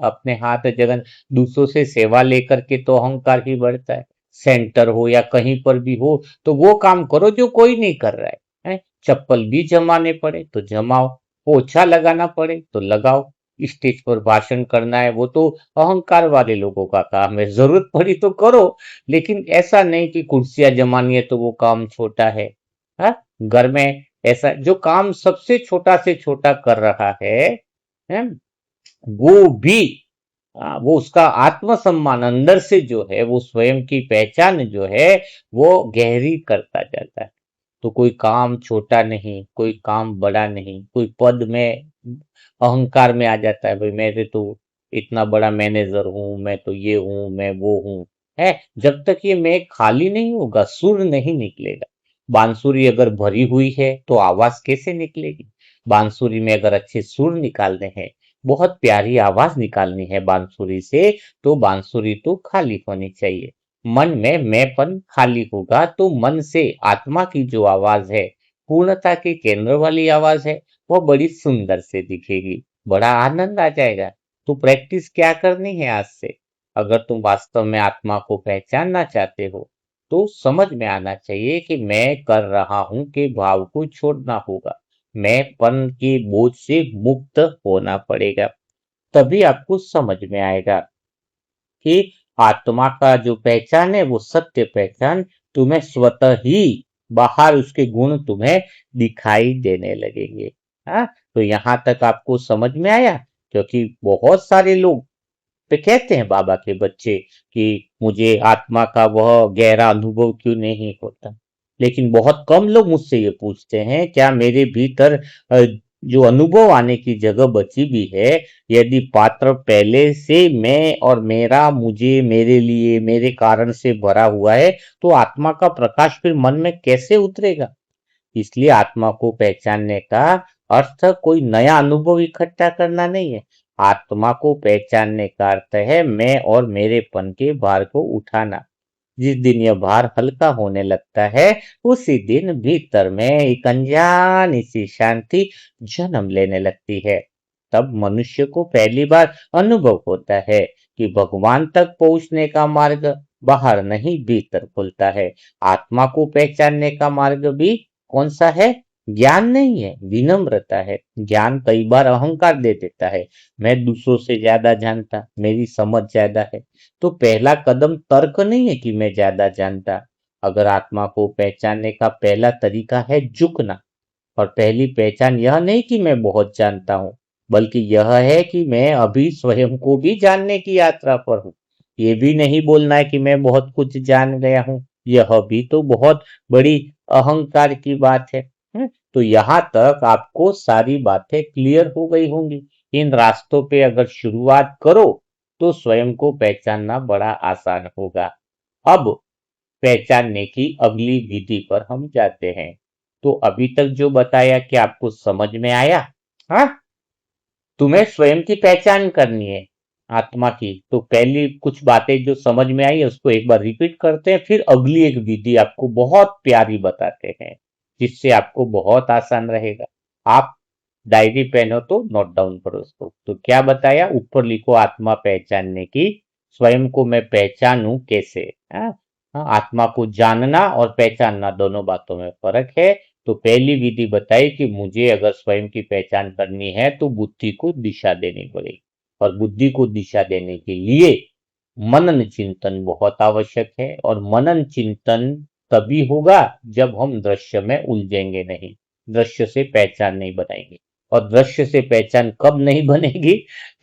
अपने हाथ जगन, दूसरों से सेवा लेकर के तो अहंकार ही बढ़ता है। सेंटर हो या कहीं पर भी हो, तो वो काम करो जो कोई नहीं कर रहा है? चप्पल भी जमाने पड़े तो जमाओ, पोछा लगाना पड़े तो लगाओ। स्टेज पर भाषण करना है, वो तो अहंकार वाले लोगों का काम है, जरूरत पड़ी तो करो। लेकिन ऐसा नहीं कि कुर्सियां जमानी है तो वो काम छोटा है। हाँ, घर में ऐसा जो काम सबसे छोटा से छोटा कर रहा है, वो भी, वो उसका आत्मसम्मान अंदर से जो है, वो स्वयं की पहचान जो है, वो गहरी करता जाता है। तो कोई काम छोटा नहीं, कोई काम बड़ा नहीं, कोई पद में अहंकार में आ जाता है, भाई मेरे तो इतना बड़ा मैनेजर हूं, मैं तो ये हूं, मैं वो हूं। है, जब तक ये मैं खाली नहीं होगा, सुर नहीं निकलेगा। बांसुरी अगर भरी हुई है तो आवाज कैसे निकलेगी? बांसुरी में अगर अच्छे सुर निकालने हैं, बहुत प्यारी आवाज निकालनी है बांसुरी से, तो बांसुरी तो खाली होनी चाहिए। मन में मैंपन खाली होगा, तो मन से आत्मा की जो आवाज है, पूर्णता के केंद्र वाली आवाज है, वो बड़ी सुंदर से दिखेगी, बड़ा आनंद आ जाएगा। तो प्रैक्टिस क्या करनी है आज से? अगर तुम वास्तव में आत्मा को पहचानना चाहते हो, तो समझ में आना चाहिए कि मैं कर रहा हूं के भाव को छोड़ना होगा। मैंपन के बोझ से मुक्त होना पड़ेगा। तभी आपको समझ में आएगा कि आत्मा का जो पहचान है, वो सत्य पहचान तुम्हें स्वतः ही, बाहर उसके गुण तुम्हें दिखाई देने लगेंगे। हाँ, तो यहां तक आपको समझ में आया? क्योंकि बहुत सारे लोग तो कहते हैं बाबा के बच्चे कि मुझे आत्मा का वह गहरा अनुभव क्यों नहीं होता। लेकिन बहुत कम लोग मुझसे ये पूछते हैं, क्या मेरे भीतर जो अनुभव आने की जगह बची भी है, यदि पात्र पहले से मैं और मेरा, मुझे, मेरे लिए, मेरे कारण से भरा हुआ है, तो आत्मा का प्रकाश फिर मन में कैसे उतरेगा? इसलिए आत्मा को पहचानने का अर्थ कोई नया अनुभव इकट्ठा करना नहीं है। आत्मा को पहचानने का अर्थ है मैं और मेरेपन के भार को उठाना। जिस दिन यह भार हल्का होने लगता है, उसी दिन भीतर में एक अनजानी सी शांति जन्म लेने लगती है। तब मनुष्य को पहली बार अनुभव होता है कि भगवान तक पहुंचने का मार्ग बाहर नहीं भीतर खुलता है। आत्मा को पहचानने का मार्ग भी कौन सा है? ज्ञान नहीं है, विनम्रता है। ज्ञान कई बार अहंकार दे देता है, मैं दूसरों से ज्यादा जानता, मेरी समझ ज्यादा है। तो पहला कदम तर्क नहीं है कि मैं ज्यादा जानता। अगर आत्मा को पहचानने का पहला तरीका है झुकना, और पहली पहचान यह नहीं कि मैं बहुत जानता हूं, बल्कि यह है कि मैं अभी स्वयं को भी जानने की यात्रा पर हूं। ये भी नहीं बोलना है कि मैं बहुत कुछ जान गया हूं, यह भी तो बहुत बड़ी अहंकार की बात है। तो यहाँ तक आपको सारी बातें क्लियर हो गई होंगी। इन रास्तों पे अगर शुरुआत करो तो स्वयं को पहचानना बड़ा आसान होगा। अब पहचानने की अगली विधि पर हम जाते हैं। तो अभी तक जो बताया कि आपको समझ में आया? हाँ, तुम्हें स्वयं की पहचान करनी है आत्मा की। तो पहली कुछ बातें जो समझ में आई है उसको एक बार रिपीट करते हैं, फिर अगली एक विधि आपको बहुत प्यारी बताते हैं, जिससे आपको बहुत आसान रहेगा। आप डायरी पेन हो तो नोट डाउन करो उसको। तो क्या बताया? ऊपर लिखो आत्मा पहचानने की। स्वयं को मैं पहचानूं कैसे? हाँ, आत्मा को जानना और पहचानना दोनों बातों में फर्क है। तो पहली विधि बताई कि मुझे अगर स्वयं की पहचान करनी है तो बुद्धि को दिशा देनी पड़ेगी, और बुद्धि को दिशा देने के लिए मनन चिंतन बहुत आवश्यक है। और मनन चिंतन तभी होगा जब हम दृश्य में उलझेंगे नहीं, दृश्य से पहचान नहीं बनाएंगे। और दृश्य से पहचान कब नहीं बनेगी?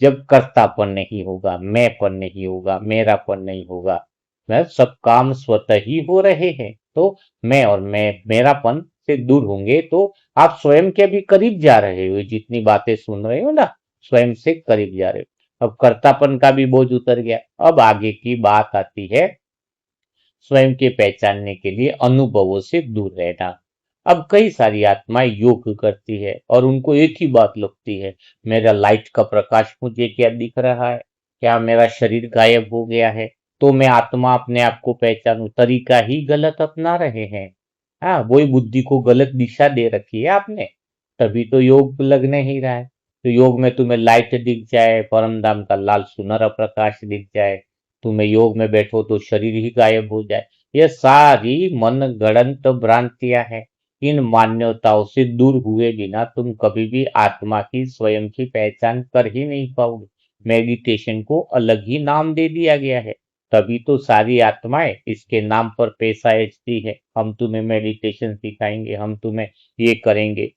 जब कर्तापन नहीं होगा, मैंपन नहीं होगा, मेरापन नहीं होगा। सब काम स्वतः ही हो रहे हैं। तो मैं और मेरापन से दूर होंगे तो आप स्वयं के भी करीब जा रहे हो। जितनी बातें सुन रहे हो ना, स्वयं से करीब जा रहे हो। अब कर्तापन का भी बोझ उतर गया। अब आगे की बात आती है स्वयं के पहचानने के लिए अनुभवों से दूर रहना। अब कई सारी आत्माएं योग करती है और उनको एक ही बात लगती है, मेरा लाइट का प्रकाश मुझे क्या दिख रहा है? क्या मेरा शरीर गायब हो गया है? तो मैं आत्मा अपने आप को पहचानूं। तरीका ही गलत अपना रहे हैं। हाँ, वही बुद्धि को गलत दिशा दे रखी है आपने, तभी तो योग लग नहीं रहा है। तो योग में तुम्हें लाइट दिख जाए, परम धाम का लाल सुनहरा प्रकाश दिख जाए, तुम्हें योग में बैठो तो शरीर ही गायब हो जाए, ये सारी मन गढ़ंत भ्रांतियां हैं। इन मान्यताओं से दूर हुए बिना तुम कभी भी आत्मा की, स्वयं की पहचान कर ही नहीं पाओगे। मेडिटेशन को अलग ही नाम दे दिया गया है, तभी तो सारी आत्माएं इसके नाम पर पैसा ऐंठती है। हम तुम्हें मेडिटेशन सिखाएंगे, हम तुम्हें ये करेंगे,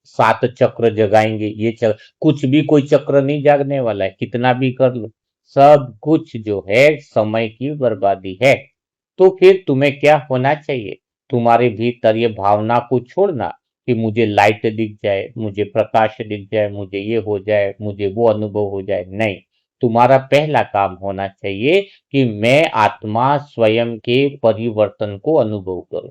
7 चक्र जगाएंगे, ये चक्र, कुछ भी कोई चक्र नहीं जागने वाला है, कितना भी कर लो। सब कुछ जो है समय की बर्बादी है। तो फिर तुम्हें क्या होना चाहिए? तुम्हारे भीतर ये भावना को छोड़ना कि मुझे लाइट दिख जाए, मुझे प्रकाश दिख जाए, मुझे ये हो जाए, मुझे वो अनुभव हो जाए। नहीं, तुम्हारा पहला काम होना चाहिए कि मैं आत्मा स्वयं के परिवर्तन को अनुभव करूं।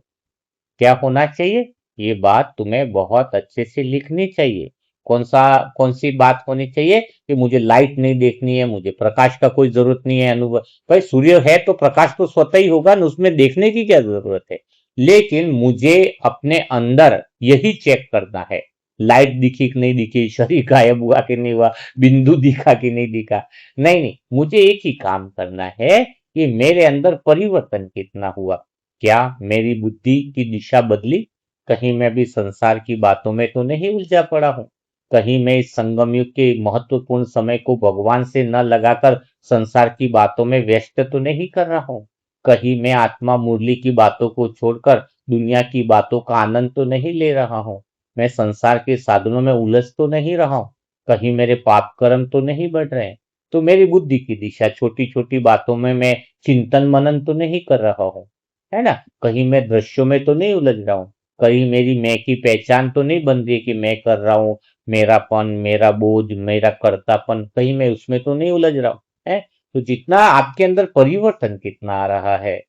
क्या होना चाहिए? ये बात तुम्हें बहुत अच्छे से लिखनी चाहिए। कौन सी बात होनी चाहिए? कि मुझे लाइट नहीं देखनी है, मुझे प्रकाश का कोई जरूरत नहीं है अनुभव। भाई सूर्य है तो प्रकाश तो स्वतः ही होगा ना, उसमें देखने की क्या जरूरत है? लेकिन मुझे अपने अंदर यही चेक करना है, लाइट दिखी कि नहीं दिखी, शरीर गायब हुआ कि नहीं हुआ, बिंदु दिखा कि नहीं दिखा। नहीं नहीं, मुझे एक ही काम करना है कि मेरे अंदर परिवर्तन कितना हुआ। क्या मेरी बुद्धि की दिशा बदली? कहीं मैं भी संसार की बातों में तो नहीं उलझा पड़ा हूं? कहीं मैं इस संगम युग के महत्वपूर्ण समय को भगवान से न लगाकर संसार की बातों में व्यस्त तो नहीं कर रहा हूं? कहीं मैं आत्मा मुरली की बातों को छोड़कर दुनिया की बातों का आनंद तो नहीं ले रहा हूं? मैं संसार के साधनों में उलझ तो नहीं रहा हूं? कहीं मेरे पाप कर्म तो नहीं बढ़ रहे हैं? तो मेरी बुद्धि की दिशा छोटी छोटी बातों में मैं चिंतन मनन तो नहीं कर रहा हूं, है ना? कहीं मैं दृश्यों में तो नहीं उलझ रहा हूँ, कहीं मेरी मैं की पहचान तो नहीं बन रही है कि मैं कर रहा हूँ, मेरापन, मेरा बोझ, मेरा कर्तापन, कहीं मैं उसमें तो नहीं उलझ रहा हूँ, है? तो जितना आपके अंदर परिवर्तन कितना आ रहा है,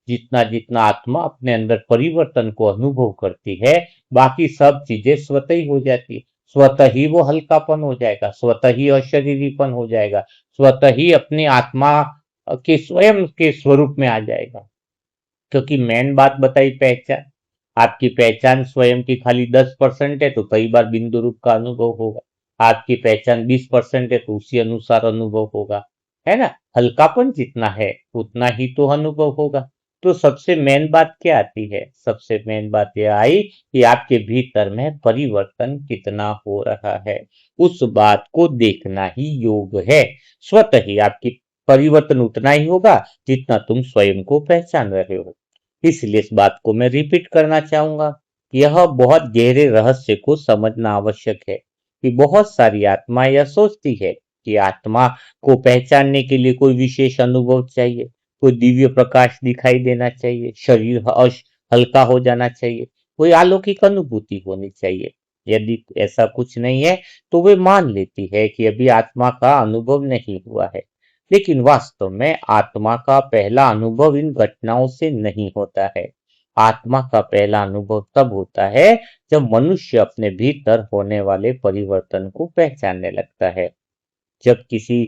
जितना जितना आत्मा अपने अंदर परिवर्तन को अनुभव करती है, बाकी सब चीजें स्वतः ही हो जाती है। स्वतः ही वो हल्कापन हो जाएगा, स्वतः ही अशरीरीपन हो जाएगा, स्वतः ही अपनी आत्मा के स्वयं के स्वरूप में आ जाएगा। क्योंकि मेन बात बताई पहचान, आपकी पहचान स्वयं की खाली 10% है तो कई बार बिंदु रूप का अनुभव होगा, आपकी पहचान 20% है तो उसी अनुसार अनुभव होगा, है ना? हल्कापन जितना है उतना ही तो अनुभव होगा। तो सबसे मेन बात क्या आती है? सबसे मेन बात यह आई कि आपके भीतर में परिवर्तन कितना हो रहा है, उस बात को देखना ही योग है। स्वतः ही आपकी परिवर्तन उतना ही होगा जितना तुम स्वयं को पहचान रहे हो। इसलिए इस बात को मैं रिपीट करना चाहूंगा। यह बहुत गहरे रहस्य को समझना आवश्यक है कि बहुत सारी आत्मा यह सोचती है कि आत्मा को पहचानने के लिए कोई विशेष अनुभव चाहिए, कोई दिव्य प्रकाश दिखाई देना चाहिए, शरीर हल्का हो जाना चाहिए, कोई अलौकिक अनुभूति होनी चाहिए। यदि ऐसा कुछ नहीं है तो वे मान लेती है कि अभी आत्मा का अनुभव नहीं हुआ है। लेकिन वास्तव में आत्मा का पहला अनुभव इन घटनाओं से नहीं होता है। आत्मा का पहला अनुभव तब होता है जब मनुष्य अपने भीतर होने वाले परिवर्तन को पहचानने लगता है। जब किसी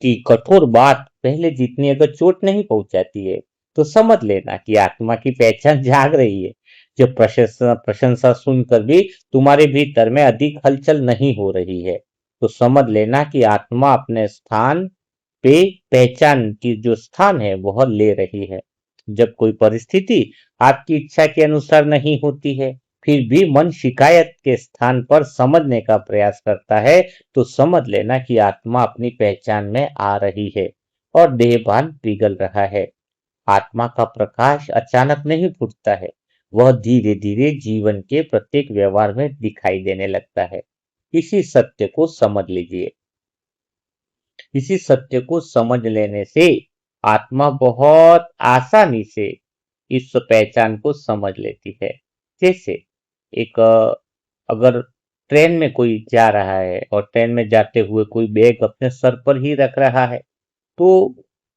की कठोर बात पहले जितनी अगर चोट नहीं पहुंचाती है तो समझ लेना कि आत्मा की पहचान जाग रही है। जब प्रशंसा प्रशंसा सुनकर भी तुम्हारे भीतर में अधिक हलचल नहीं हो रही है तो समझ लेना कि आत्मा अपने स्थान पे पहचान की जो स्थान है वह ले रही है। जब कोई परिस्थिति आपकी इच्छा के अनुसार नहीं होती है फिर भी मन शिकायत के स्थान पर समझने का प्रयास करता है तो समझ लेना कि आत्मा अपनी पहचान में आ रही है और देहभान पिघल रहा है। आत्मा का प्रकाश अचानक नहीं फूटता है, वह धीरे धीरे जीवन के प्रत्येक व्यवहार में दिखाई देने लगता है। इसी सत्य को समझ लीजिए। इसी सत्य को समझ लेने से आत्मा बहुत आसानी से इस पहचान को समझ लेती है। जैसे एक अगर ट्रेन में कोई जा रहा है और ट्रेन में जाते हुए कोई बैग अपने सर पर ही रख रहा है तो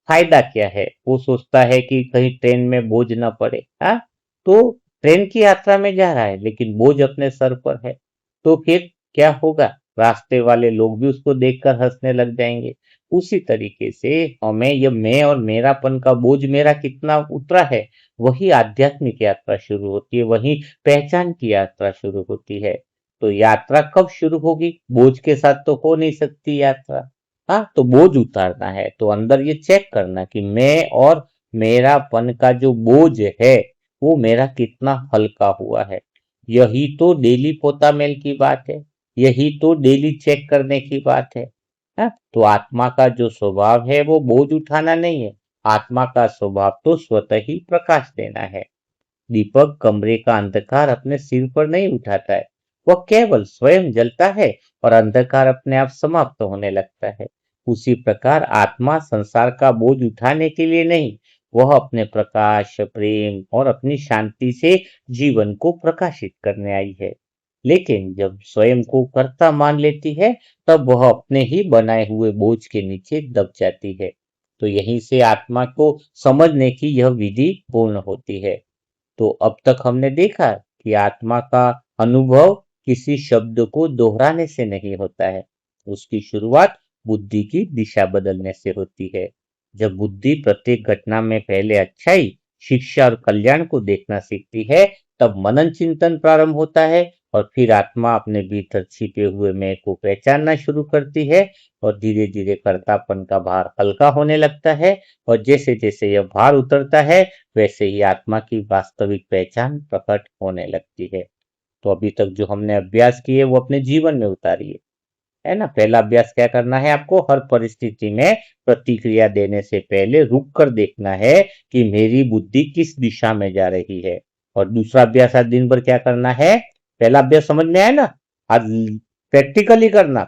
फायदा क्या है? वो सोचता है कि कहीं ट्रेन में बोझ ना पड़े, हाँ? तो ट्रेन की यात्रा में जा रहा है लेकिन बोझ अपने सर पर है, तो फिर क्या होगा? रास्ते वाले लोग भी उसको देखकर हंसने लग जाएंगे। उसी तरीके से हमें यह मैं और मेरापन का बोझ मेरा कितना उतरा है, वही आध्यात्मिक यात्रा शुरू होती है, वही पहचान की यात्रा शुरू होती है। तो यात्रा कब शुरू होगी? बोझ के साथ तो हो नहीं सकती यात्रा। हाँ, तो बोझ उतारना है तो अंदर ये चेक करना कि मैं और मेरापन का जो बोझ है वो मेरा कितना हल्का हुआ है। यही तो डेली पोता मेल की बात है, यही तो डेली चेक करने की बात है। हाँ, तो आत्मा का जो स्वभाव है वो बोझ उठाना नहीं है, आत्मा का स्वभाव तो स्वतः ही प्रकाश देना है। दीपक कमरे का अंधकार अपने सिर पर नहीं उठाता है, वह केवल स्वयं जलता है और अंधकार अपने आप समाप्त होने लगता है। उसी प्रकार आत्मा संसार का बोझ उठाने के लिए नहीं, वह अपने प्रकाश, प्रेम और अपनी शांति से जीवन को प्रकाशित करने आई है। लेकिन जब स्वयं को कर्ता मान लेती है तब वह अपने ही बनाए हुए बोझ के नीचे दब जाती है। तो यहीं से आत्मा को समझने की यह विधि पूर्ण होती है। तो अब तक हमने देखा कि आत्मा का अनुभव किसी शब्द को दोहराने से नहीं होता है, उसकी शुरुआत बुद्धि की दिशा बदलने से होती है। जब बुद्धि प्रत्येक घटना में पहले अच्छाई, शिक्षा और कल्याण को देखना सीखती है तब मनन चिंतन प्रारंभ होता है और फिर आत्मा अपने भीतर छिपे हुए मैं को पहचानना शुरू करती है और धीरे धीरे कर्तापन का भार हल्का होने लगता है। और जैसे जैसे यह भार उतरता है वैसे ही आत्मा की वास्तविक पहचान प्रकट होने लगती है। तो अभी तक जो हमने अभ्यास किए वो अपने जीवन में उतारिए, है ना? पहला अभ्यास क्या करना है आपको? हर परिस्थिति में प्रतिक्रिया देने से पहले रुक कर देखना है कि मेरी बुद्धि किस दिशा में जा रही है। और दूसरा अभ्यास आज दिन भर क्या करना है? पहला अभ्यास समझ में आया ना? आज प्रैक्टिकली करना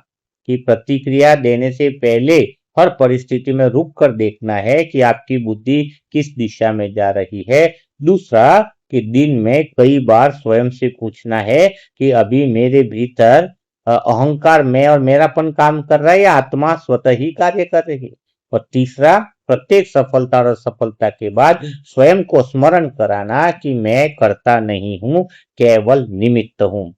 कि प्रतिक्रिया देने से पहले हर परिस्थिति में रुक कर देखना है कि आपकी बुद्धि किस दिशा में जा रही है। दूसरा, कि दिन में कई बार स्वयं से पूछना है कि अभी मेरे भीतर अहंकार, मैं और मेरापन काम कर रहा है या आत्मा स्वतः ही कार्य कर रही है। और तीसरा, प्रत्येक सफलता और असफलता के बाद स्वयं को स्मरण कराना कि मैं करता नहीं हूं, केवल निमित्त हूं।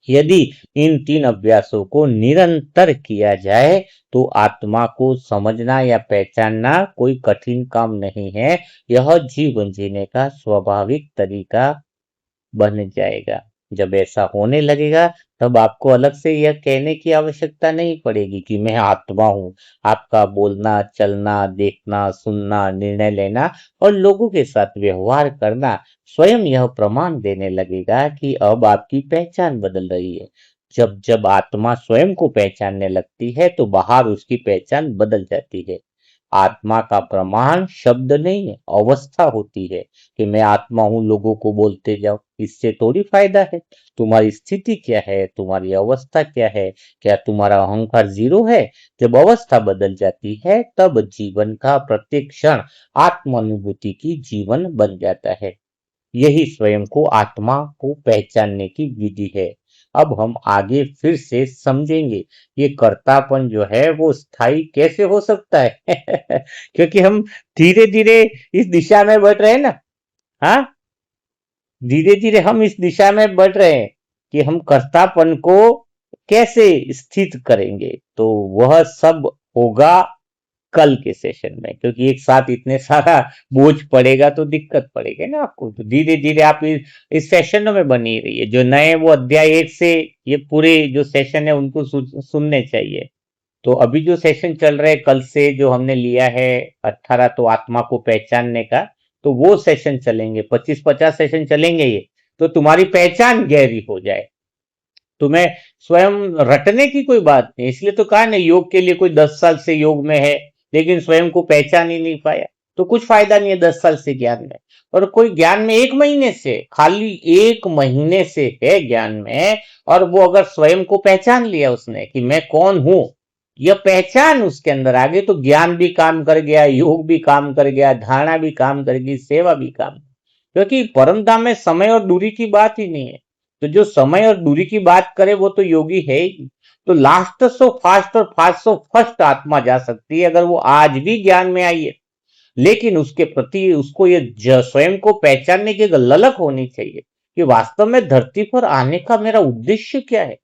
यदि इन 3 अभ्यासों को निरंतर किया जाए तो आत्मा को समझना या पहचानना कोई कठिन काम नहीं है। यह जीवन जीने का स्वाभाविक तरीका बन जाएगा। जब ऐसा होने लगेगा तब आपको अलग से यह कहने की आवश्यकता नहीं पड़ेगी कि मैं आत्मा हूं। आपका बोलना, चलना, देखना, सुनना, निर्णय लेना और लोगों के साथ व्यवहार करना स्वयं यह प्रमाण देने लगेगा कि अब आपकी पहचान बदल रही है। जब जब आत्मा स्वयं को पहचानने लगती है तो बाहर उसकी पहचान बदल जाती है। आत्मा का प्रमाण शब्द नहीं है, अवस्था होती है कि मैं आत्मा हूं लोगों को बोलते जाओ, इससे थोड़ी फायदा है। तुम्हारी स्थिति क्या है, तुम्हारी अवस्था क्या है, क्या तुम्हारा अहंकार जीरो है? जब अवस्था बदल जाती है तब जीवन का प्रत्येक क्षण आत्म अनुभूति की जीवन बन जाता है। यही स्वयं को आत्मा को पहचानने की विधि है। अब हम आगे फिर से समझेंगे ये कर्तापन जो है वो स्थायी कैसे हो सकता है। क्योंकि हम धीरे धीरे इस दिशा में बढ़ रहे हैं ना। हाँ, धीरे धीरे हम इस दिशा में बढ़ रहे हैं कि हम कर्तापन को कैसे स्थित करेंगे। तो वह सब होगा कल के सेशन में, क्योंकि एक साथ इतने सारा बोझ पड़ेगा तो दिक्कत पड़ेगी ना आपको। तो धीरे धीरे आप इस सेशन में बनी रहिए। जो नए वो अध्याय 1 से ये पूरे जो सेशन है उनको सुनने चाहिए। तो अभी जो सेशन चल रहे कल से जो हमने लिया है 18, तो आत्मा को पहचानने का, तो वो सेशन चलेंगे, 25-50 सेशन चलेंगे ये। तो तुम्हारी पहचान गहरी हो जाए। तुम्हें स्वयं रटने की कोई बात नहीं। इसलिए तो कहा ना, योग के लिए कोई 10 साल से योग में है लेकिन स्वयं को पहचान ही नहीं पाया, तो कुछ फायदा नहीं है 10 साल से ज्ञान में। और कोई ज्ञान में 1 महीने से, खाली 1 महीने से है ज्ञान में, और वो अगर स्वयं को पहचान लिया उसने कि मैं कौन हूं, यह पहचान उसके अंदर आ गई, तो ज्ञान भी काम कर गया, योग भी काम कर गया, धारणा भी काम करेगी, सेवा भी काम। क्योंकि परम धाम में समय और दूरी की बात ही नहीं है। तो जो समय और दूरी की बात करे वो तो योगी है ही। तो लास्ट सो फास्ट और फास्ट सो फर्स्ट आत्मा जा सकती है अगर वो आज भी ज्ञान में आई है। लेकिन उसके प्रति उसको ये स्वयं को पहचानने की एक ललक होनी चाहिए कि वास्तव में धरती पर आने का मेरा उद्देश्य क्या है,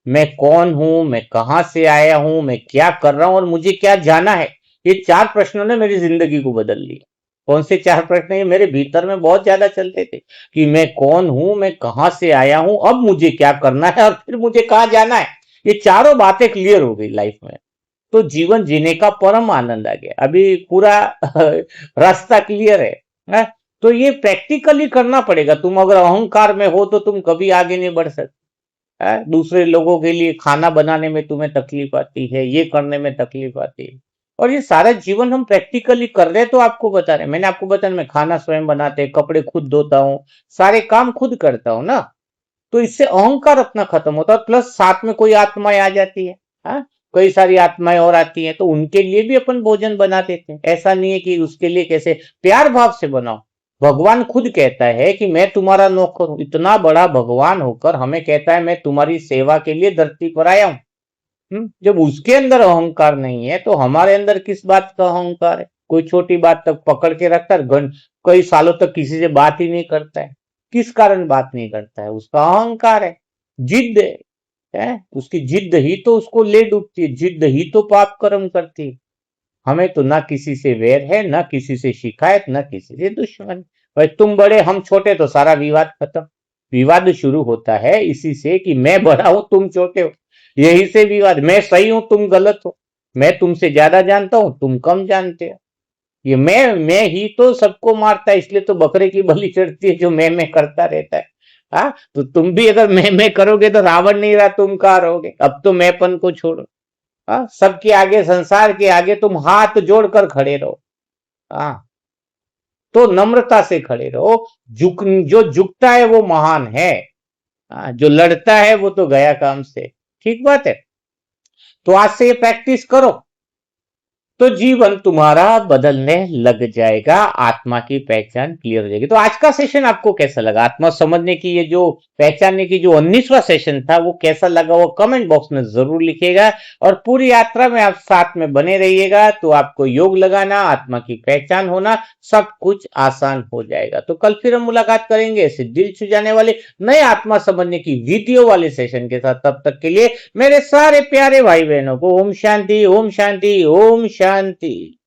मैं कौन हूं, मैं कहां से आया हूं, मैं क्या कर रहा हूं और मुझे क्या जाना है। ये 4 प्रश्नों ने मेरी जिंदगी को बदल लिया। कौन से 4 प्रश्न? ये मेरे भीतर में बहुत ज्यादा चलते थे कि मैं कौन हूं, मैं कहां से आया हूं, अब मुझे क्या करना है और फिर मुझे कहां जाना है। ये चारों बातें क्लियर हो गई लाइफ में, तो जीवन जीने का परम आनंद आ गया। अभी पूरा रास्ता क्लियर है? तो ये प्रैक्टिकली करना पड़ेगा। तुम अगर अहंकार में हो तो तुम कभी आगे नहीं बढ़ सकते। दूसरे लोगों के लिए खाना बनाने में तुम्हें तकलीफ आती है, ये करने में तकलीफ आती है, और ये सारा जीवन हम प्रैक्टिकली कर रहे हैं। तो आपको बता रहे, मैंने आपको बताया मैं खाना स्वयं बनाते, कपड़े खुद धोता हूँ, सारे काम खुद करता हूँ ना। तो इससे अहंकार अपना खत्म होता है, प्लस साथ में कोई आत्माएं आ जाती है। हाँ, कई सारी आत्माएं और आती हैं तो उनके लिए भी अपन भोजन बना देते हैं। ऐसा नहीं है कि उसके लिए कैसे, प्यार भाव से बनाओ। भगवान खुद कहता है कि मैं तुम्हारा नौकर हूं। इतना बड़ा भगवान होकर हमें कहता है मैं तुम्हारी सेवा के लिए धरती पर आया हूं। जब उसके अंदर अहंकार नहीं है तो हमारे अंदर किस बात का अहंकार है? कोई छोटी बात तक पकड़ के रखता है, कई सालों तक किसी से बात ही नहीं करता है। किस कारण बात नहीं करता है? उसका अहंकार है, जिद है। उसकी जिद ही तो उसको ले डूबती है, जिद ही तो पाप कर्म करती है। हमें तो ना किसी से वैर है, ना किसी से शिकायत, ना किसी से दुश्मन। भाई तुम बड़े हम छोटे तो सारा विवाद खत्म। विवाद शुरू होता है इसी से कि मैं बड़ा हूं तुम छोटे हो, यही से विवाद। मैं सही हूं तुम गलत हो, मैं तुमसे ज्यादा जानता हूं तुम कम जानते हो। ये मैं ही तो सबको मारता है, इसलिए तो बकरे की बलि चढ़ती है जो मैं करता रहता है। हाँ, तो तुम भी अगर मैं करोगे तो रावण नहीं रहा, तुम कहाँ रहोगे? अब तो मैंपन को छोड़ो। हाँ, सबके आगे, संसार के आगे तुम हाथ जोड़कर खड़े रहो। हाँ, तो नम्रता से खड़े रहो। जो झुकता है वो महान है। हाँ, जो लड़ता है वो तो गया काम से। ठीक बात है। तो आज से ये प्रैक्टिस करो। तो जीवन तुम्हारा बदलने लग जाएगा, आत्मा की पहचान क्लियर हो जाएगी। तो आज का सेशन आपको कैसा लगा? आत्मा समझने की ये जो पहचानने की जो 19वां सेशन था वो कैसा लगा, वो कमेंट बॉक्स में जरूर लिखिएगा। और पूरी यात्रा में आप साथ में बने रहिएगा तो आपको योग लगाना, आत्मा की पहचान होना, सब कुछ आसान हो जाएगा। तो कल फिर हम मुलाकात करेंगे ऐसे दिल छू जाने वाले नए आत्मा समझने की वीडियो वाले सेशन के साथ। तब तक के लिए मेरे सारे प्यारे भाई बहनों को ओम शांति, ओम शांति, ओम शांति।